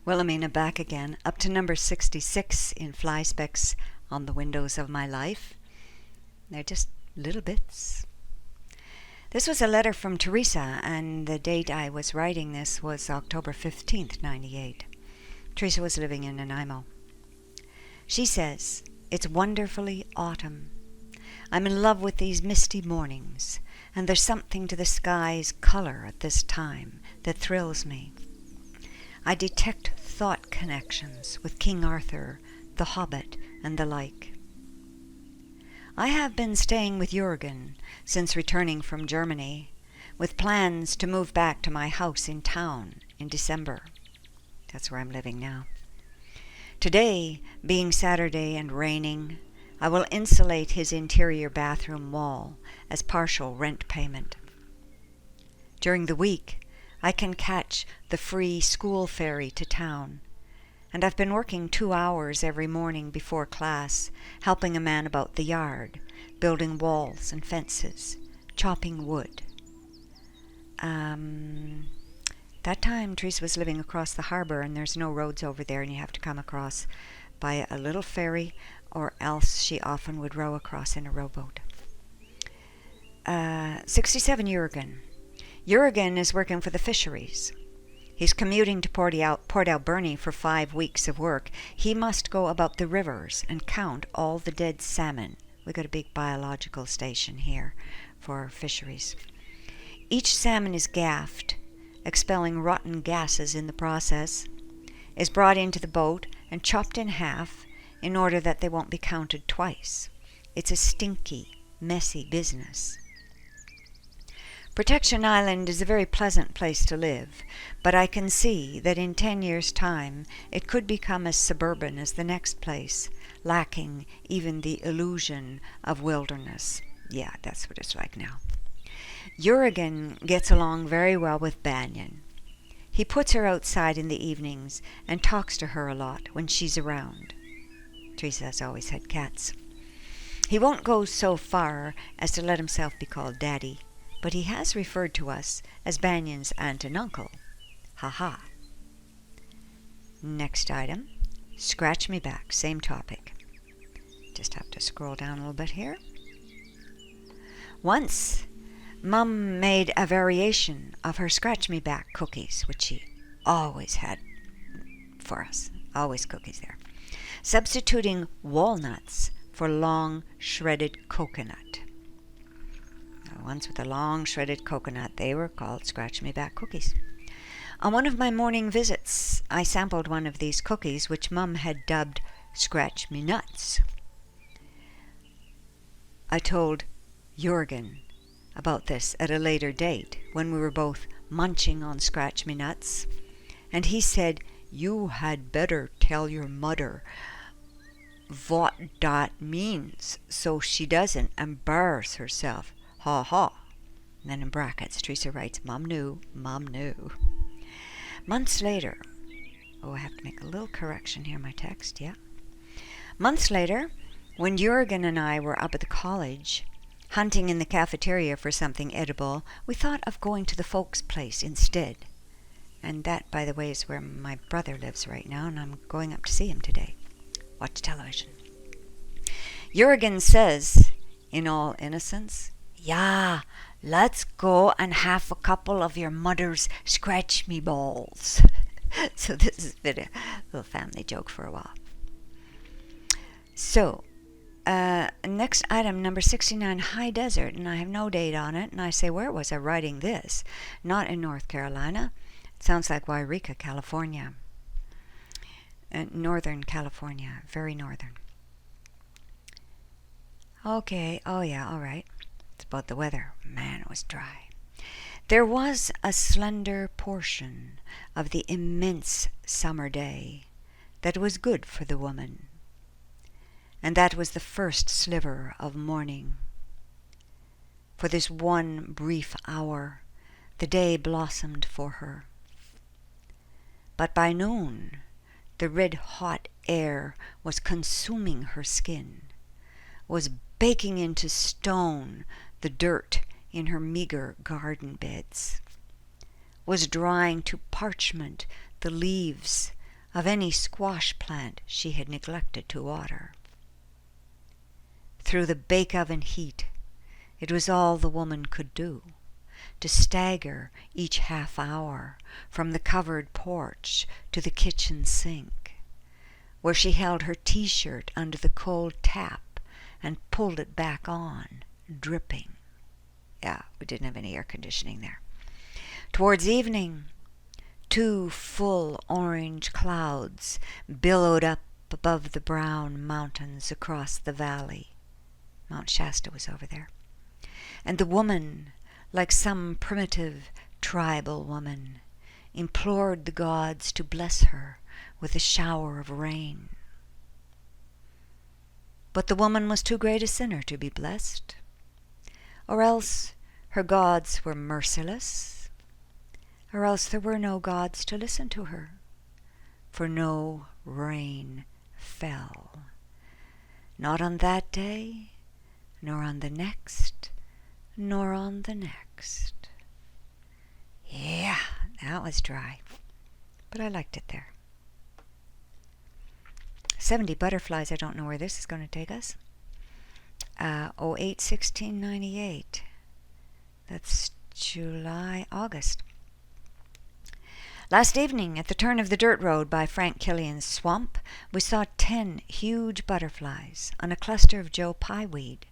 Wilhelmina back again, up to number 66 in Flyspecks on the windows of my life. They're just little bits. This was a letter from Teresa, and the date I was writing this was October 15th, 98. Teresa was living in Nanaimo. She says, "It's wonderfully autumn. I'm in love with these misty mornings, and there's something to the sky's color at this time that thrills me. I detect thought connections with King Arthur, the Hobbit, and the like. I have been staying with Jürgen since returning from Germany, with plans to move back to my house in town in December. That's where I'm living now. Today, being Saturday and raining, I will insulate his interior bathroom wall as partial rent payment. During the week, I can catch the free school ferry to town, and I've been working 2 hours every morning before class, helping a man about the yard, building walls and fences, chopping wood. That time, Teresa was living across the harbor, and there's no roads over there, and you have to come across by a little ferry, or else she often would row across in a rowboat. 67 Jürgen. Jürgen is working for the fisheries. He's commuting to Port Alberni for 5 weeks of work. He must go about the rivers and count all the dead salmon. We've got a big biological station here for fisheries. Each salmon is gaffed, expelling rotten gases in the process, is brought into the boat and chopped in half in order that they won't be counted twice. It's a stinky, messy business. Protection Island is a very pleasant place to live, but I can see that in 10 years' time it could become as suburban as the next place, lacking even the illusion of wilderness. Yeah, that's what it's like now. Jürgen gets along very well with Banyan. He puts her outside in the evenings and talks to her a lot when she's around. Teresa's always had cats. He won't go so far as to let himself be called Daddy, but he has referred to us as Banyan's aunt and uncle. Ha ha. Next item, Scratch Me Back, same topic. Just have to scroll down a little bit here. Once, Mum made a variation of her Scratch Me Back cookies, which she always had for us. Always cookies there. Substituting walnuts for long shredded coconut. The ones with the long shredded coconut, they were called Scratch Me Back cookies. On one of my morning visits, I sampled one of these cookies, which Mum had dubbed Scratch Me Nuts. I told Jürgen about this at a later date, when we were both munching on Scratch Me Nuts, and he said, "You had better tell your mother what that means, so she doesn't embarrass herself. Ha ha." And then in brackets, Teresa writes, Mom knew. Months later, I have to make a little correction here in my text, yeah. Months later, when Jürgen and I were up at the college, hunting in the cafeteria for something edible, we thought of going to the folks' place instead. And that, by the way, is where my brother lives right now, and I'm going up to see him today. Watch television. Jürgen says, in all innocence, "Yeah, let's go and have a couple of your mother's scratch me balls." So this has been a little family joke for a while. So, next item, number 69, High Desert, and I have no date on it, and I say, where was I writing this? Not in North Carolina. It sounds like Wairika, California. Northern California, very northern. Okay, oh yeah, all right. It's about the weather. Man, it was dry. There was a slender portion of the immense summer day that was good for the woman, and that was the first sliver of morning. For this one brief hour, the day blossomed for her. But by noon, the red-hot air was consuming her skin, was baking into stone the dirt in her meager garden beds, was drying to parchment the leaves of any squash plant she had neglected to water. Through the bake oven heat, it was all the woman could do, to stagger each half hour from the covered porch to the kitchen sink, where she held her t-shirt under the cold tap and pulled it back on, dripping. Yeah, we didn't have any air conditioning there. Towards evening, 2 full orange clouds billowed up above the brown mountains across the valley. Mount Shasta was over there. And the woman, like some primitive tribal woman, implored the gods to bless her with a shower of rain. But the woman was too great a sinner to be blessed, or else her gods were merciless, or else there were no gods to listen to her, for no rain fell, not on that day, nor on the next, nor on the next. Yeah, that was dry, but I liked it there. 70 butterflies, I don't know where this is going to take us. 08/16/98. That's August. Last evening, at the turn of the dirt road by Frank Killian's swamp, we saw 10 huge butterflies on a cluster of Joe Pyeweed.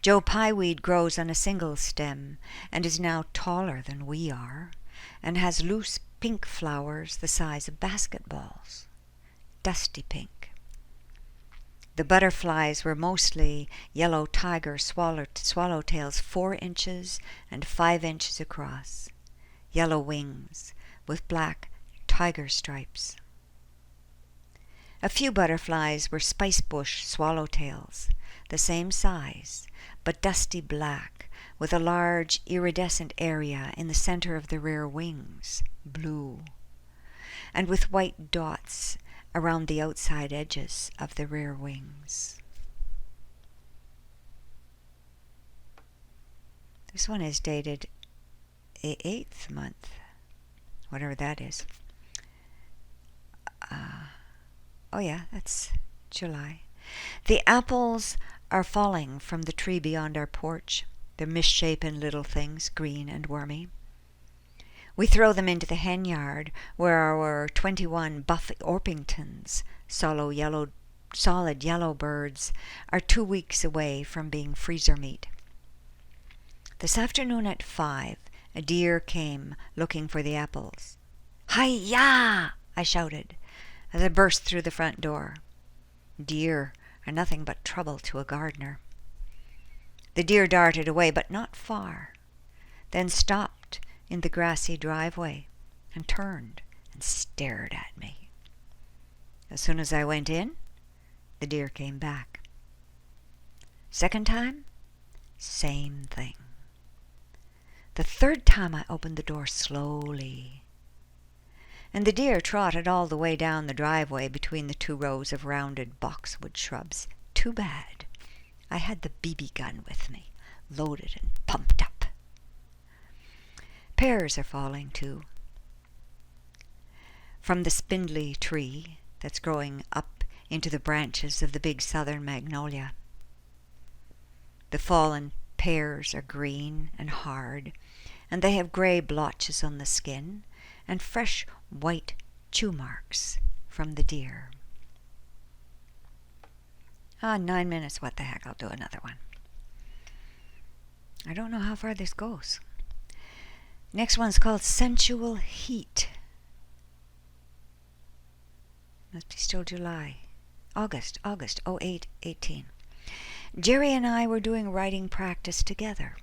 Joe Pyeweed grows on a single stem and is now taller than we are, and has loose pink flowers the size of basketballs, dusty pink. The butterflies were mostly yellow tiger swallowtails, 4 inches and 5 inches across, yellow wings with black tiger stripes. A few butterflies were spicebush swallowtails, the same size, but dusty black, with a large iridescent area in the center of the rear wings, blue, and with white dots around the outside edges of the rear wings. This one is dated the 8th month, whatever that is. Oh yeah, that's July. The apples are falling from the tree beyond our porch. They're misshapen little things, green and wormy. We throw them into the hen yard, where our 21 buff Orpingtons, solid yellow birds, are 2 weeks away from being freezer meat. This afternoon at 5, a deer came looking for the apples. "Hi-ya!" I shouted as I burst through the front door. Deer are nothing but trouble to a gardener. The deer darted away, but not far, then stopped in the grassy driveway and turned and stared at me. As soon as I went in, the deer came back. Second time, same thing. The third time I opened the door slowly, and the deer trotted all the way down the driveway between the 2 rows of rounded boxwood shrubs. Too bad I had the BB gun with me, loaded and pumped up. Pears are falling too, from the spindly tree that's growing up into the branches of the big southern magnolia. The fallen pears are green and hard, and they have gray blotches on the skin and fresh white chew marks from the deer. 9 minutes, what the heck, I'll do another one. I don't know how far this goes. Next one's called Sensual Heat. Must be still July. August, 08/18. Jerry and I were doing writing practice together.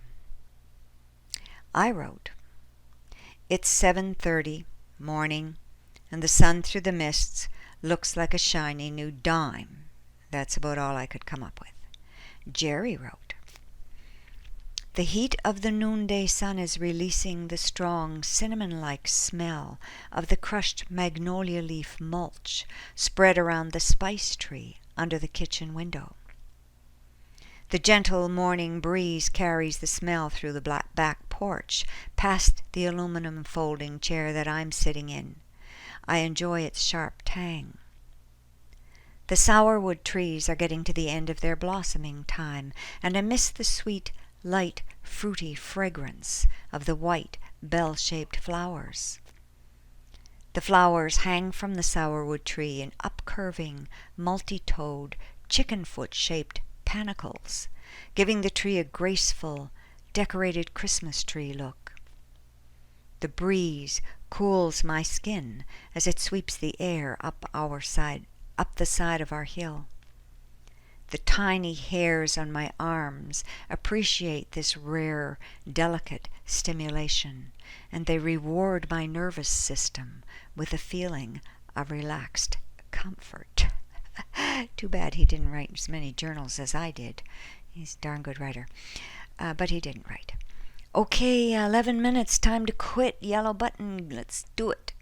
I wrote, "It's 7:30, morning, and the sun through the mists looks like a shiny new dime." That's about all I could come up with. Jerry wrote, "The heat of the noonday sun is releasing the strong cinnamon-like smell of the crushed magnolia leaf mulch spread around the spice tree under the kitchen window. The gentle morning breeze carries the smell through the back porch, past the aluminum folding chair that I'm sitting in. I enjoy its sharp tang. The sourwood trees are getting to the end of their blossoming time, and I miss the sweet, light, fruity fragrance of the white, bell-shaped flowers. The flowers hang from the sourwood tree in upcurving, multi-toed, chicken-foot-shaped panicles, giving the tree a graceful, decorated Christmas tree look. The breeze cools my skin as it sweeps the air up the side of our hill. The tiny hairs on my arms appreciate this rare, delicate stimulation, and they reward my nervous system with a feeling of relaxed comfort. Too bad he didn't write as many journals as I did. He's a darn good writer. But he didn't write. Okay, 11 minutes, time to quit. Yellow button, let's do it.